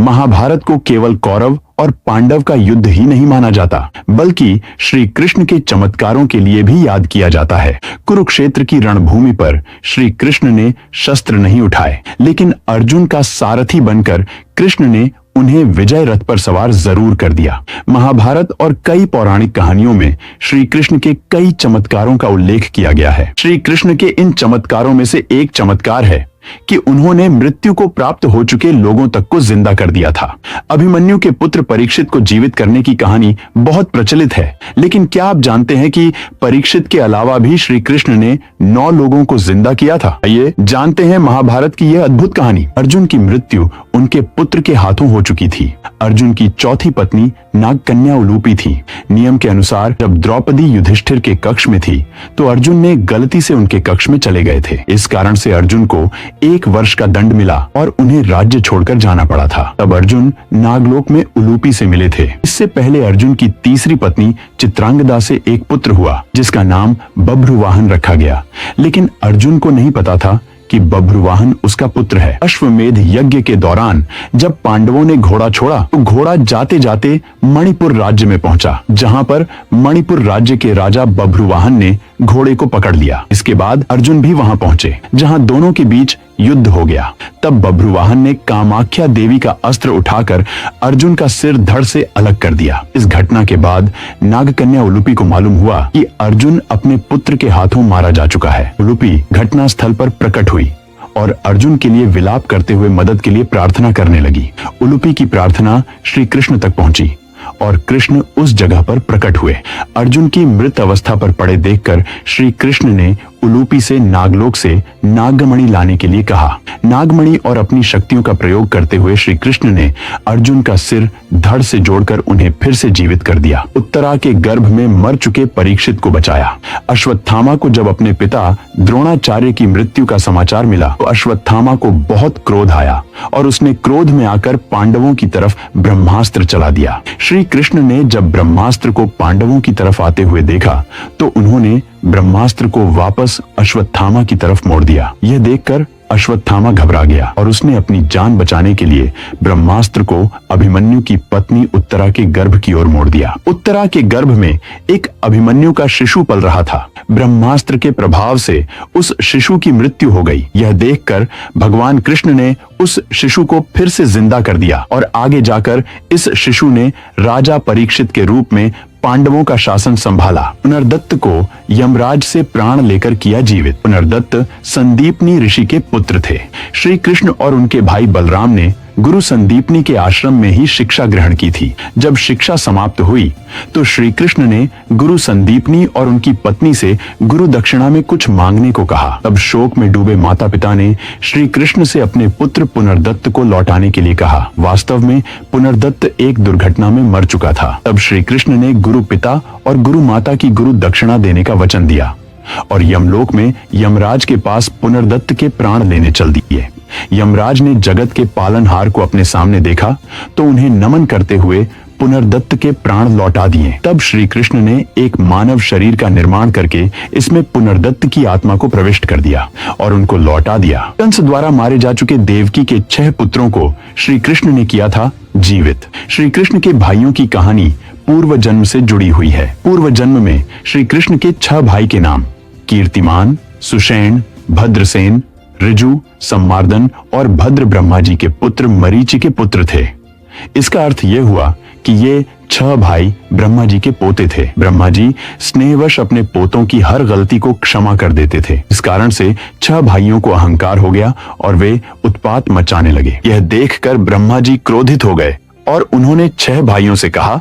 महाभारत को केवल कौरव और पांडव का युद्ध ही नहीं माना जाता, बल्कि श्री कृष्ण के चमत्कारों के लिए भी याद किया जाता है। कुरुक्षेत्र की रणभूमि पर श्री कृष्ण ने शस्त्र नहीं उठाए, लेकिन अर्जुन का सारथी बनकर कृष्ण ने उन्हें विजय रथ पर सवार जरूर कर दिया। महाभारत और कई पौराणिक कहानियों में श्री कृष्ण के कई चमत्कारों का उल्लेख किया गया है। श्री कृष्ण के इन चमत्कारों में से एक चमत्कार है कि उन्होंने मृत्यु को प्राप्त हो चुके लोगों तक को जिंदा कर दिया था। अभिमन्यु के पुत्र परीक्षित को जीवित करने की कहानी बहुत प्रचलित है, लेकिन क्या आप जानते हैं कि परीक्षित के अलावा भी श्री कृष्ण ने 9 लोगों को जिंदा किया था? आइए जानते हैं महाभारत की यह अद्भुत कहानी। अर्जुन की मृत्यु उनके पुत्र के हाथों हो चुकी थी। अर्जुन की चौथी पत्नी नागकन्या उलूपी थी। नियम के अनुसार जब द्रौपदी युधिष्ठिर के कक्ष में थी तो अर्जुन ने गलती से उनके कक्ष में चले गए थे। इस कारण से अर्जुन को 1 वर्ष का दंड मिला और उन्हें राज्य छोड़कर जाना पड़ा था। तब अर्जुन नागलोक में उलूपी से मिले थे। इससे पहले अर्जुन की तीसरी पत्नी चित्रांगदा से एक पुत्र हुआ जिसका नाम बभ्रुवाहन रखा गया, लेकिन अर्जुन को नहीं पता था कि बभ्रुवाहन उसका पुत्र है। अश्वमेध यज्ञ के दौरान जब पांडवों ने घोड़ा छोड़ा तो घोड़ा जाते जाते मणिपुर राज्य में पहुंचा, जहां पर मणिपुर राज्य के राजा बभ्रुवाहन ने घोड़े को पकड़ लिया। इसके बाद अर्जुन भी वहां पहुंचे, जहां दोनों के बीच युद्ध हो गया। तब बभ्रुवाहन ने कामाख्या देवी का अस्त्र उठाकर अर्जुन का सिर धड़ से अलग कर दिया। इस घटना के बाद नागकन्या उलूपी को मालूम हुआ कि अर्जुन अपने पुत्र के हाथों मारा जा चुका है। उलूपी घटना स्थल पर प्रकट हुई और अर्जुन के लिए विलाप करते हुए मदद के लिए प्रार्थना करने लगी। उलूपी की प्रार्थना श्री कृष्ण तक पहुंची और कृष्ण उस जगह पर प्रकट हुए। अर्जुन की मृत अवस्था पर पड़े देखकर श्री कृष्ण ने उलूपी से नागलोक से नागमणि लाने के लिए कहा। नागमणि और अपनी शक्तियों का प्रयोग करते हुए श्री कृष्ण ने अर्जुन का सिर धड़ से जोड़कर उन्हें फिर से जीवित कर दिया। उत्तरा के गर्भ में मर चुके परीक्षित को बचाया। अश्वत्थामा को जब अपने पिता द्रोणाचार्य की मृत्यु का समाचार मिला तो अश्वत्थामा को बहुत क्रोध आया और उसने क्रोध में आकर पांडवों की तरफ ब्रह्मास्त्र चला दिया। श्री कृष्ण ने जब ब्रह्मास्त्र को पांडवों की तरफ आते हुए देखा तो उन्होंने ब्रह्मास्त्र को वापस अश्वत्थामा की तरफ मोड़ दिया। यह देखकर अश्वत्थामा घबरा गया और उसने अपनी जान बचाने के लिए ब्रह्मास्त्र को अभिमन्यु की पत्नी उत्तरा के गर्भ की ओर मोड़ दिया। उत्तरा के गर्भ में एक अभिमन्यु का शिशु पल रहा था। ब्रह्मास्त्र के प्रभाव से उस शिशु की मृत्यु हो गई। यह देखकर भगवान कृष्ण ने उस शिशु को फिर से जिंदा कर दिया और आगे जाकर इस शिशु ने राजा परीक्षित के रूप में पांडवों का शासन संभाला। पुनर्दत्त को यमराज से प्राण लेकर किया जीवित। पुनर्दत्त संदीपनी ऋषि के पुत्र थे। श्री कृष्ण और उनके भाई बलराम ने गुरु संदीपनी के आश्रम में ही शिक्षा ग्रहण की थी। जब शिक्षा समाप्त हुई तो श्री कृष्ण ने गुरु संदीपनी और उनकी पत्नी से गुरु दक्षिणा में कुछ मांगने को कहा। तब शोक में डूबे माता पिता ने श्री कृष्ण से अपने पुत्र पुनर्दत्त को लौटाने के लिए कहा। वास्तव में पुनर्दत्त एक दुर्घटना में मर चुका था। तब श्री कृष्ण ने गुरु पिता और गुरु माता की गुरु दक्षिणा देने का वचन दिया और यमलोक में यमराज के पास पुनर्दत्त के प्राण लेने चल दिए। यमराज ने जगत के पालनहार को अपने सामने देखा तो उन्हें नमन करते हुए पुनर्दत्त के प्राण लौटा दिए। तब श्री कृष्ण ने एक मानव शरीर का निर्माण करके इसमें पुनर्दत्त की आत्मा को प्रविष्ट कर दिया और उनको लौटा दिया। कंस द्वारा मारे जा चुके देवकी के 6 पुत्रों को श्री कृष्ण ने किया था जीवित। श्री कृष्ण के भाइयों की कहानी पूर्व जन्म से जुड़ी हुई है। पूर्व जन्म में श्री कृष्ण के 6 भाई के नाम कीर्तिमान, सुषेण, भद्रसेन, ऋजु, सम्मार्दन और भद्र ब्रह्मा जी के पुत्र मरीचि के पुत्र थे। इसका अर्थ यह हुआ कि ये 6 भाई ब्रह्मा जी के पोते थे। ब्रह्मा जी स्नेहवश अपने पोतों की हर गलती को क्षमा कर देते थे। इस कारण से 6 भाइयों को अहंकार हो गया और वे उत्पात मचाने लगे। यह देखकर ब्रह्मा जी क्रोधित हो गए और उन्होंने 6 भाइयों से कहा,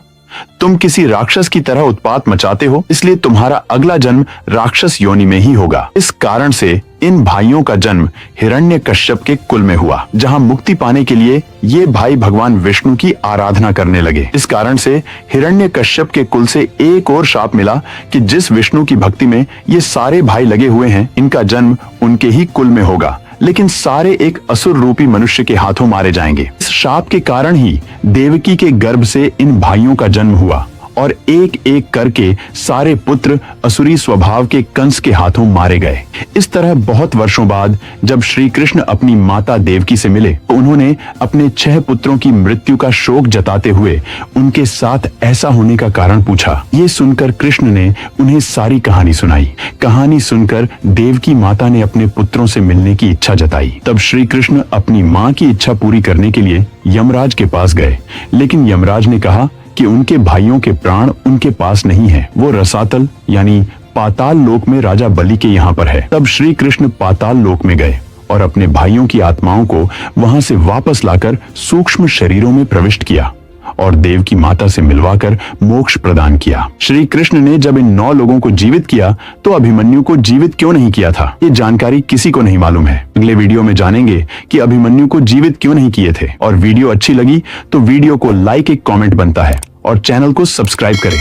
तुम किसी राक्षस की तरह उत्पात मचाते हो, इसलिए तुम्हारा अगला जन्म राक्षस योनि में ही होगा। इस कारण से इन भाइयों का जन्म हिरण्यकश्यप के कुल में हुआ, जहां मुक्ति पाने के लिए ये भाई भगवान विष्णु की आराधना करने लगे। इस कारण से हिरण्यकश्यप के कुल से एक और शाप मिला कि जिस विष्णु की भक्ति में ये सारे भाई लगे हुए हैं, इनका जन्म उनके ही कुल में होगा, लेकिन सारे एक असुर रूपी मनुष्य के हाथों मारे जाएंगे। इस शाप के कारण ही देवकी के गर्भ से इन भाइयों का जन्म हुआ और एक एक करके सारे पुत्र असुरी स्वभाव के कंस के हाथों मारे गए। इस तरह बहुत वर्षों बाद जब श्री कृष्ण अपनी माता देवकी से मिले तो उन्होंने अपने 6 पुत्रों की मृत्यु का शोक जताते हुए उनके साथ ऐसा होने का कारण पूछा। ये सुनकर कृष्ण ने उन्हें सारी कहानी सुनाई। कहानी सुनकर देवकी माता ने अपने पुत्रों से मिलने की इच्छा जताई। तब श्री कृष्ण अपनी मां की इच्छा पूरी करने के लिए यमराज के पास गए, लेकिन यमराज ने कहा कि उनके भाइयों के प्राण उनके पास नहीं है, वो रसातल यानी पाताल लोक में राजा बलि के यहाँ पर है। तब श्री कृष्ण पाताल लोक में गए और अपने भाइयों की आत्माओं को वहां से वापस लाकर सूक्ष्म शरीरों में प्रविष्ट किया और देव की माता से मिलवाकर मोक्ष प्रदान किया। श्री कृष्ण ने जब इन 9 लोगों को जीवित किया तो अभिमन्यु को जीवित क्यों नहीं किया था, ये जानकारी किसी को नहीं मालूम है। अगले वीडियो में जानेंगे कि अभिमन्यु को जीवित क्यों नहीं किए थे। और वीडियो अच्छी लगी तो वीडियो को लाइक, एक कमेंट बनता है और चैनल को सब्सक्राइब करें।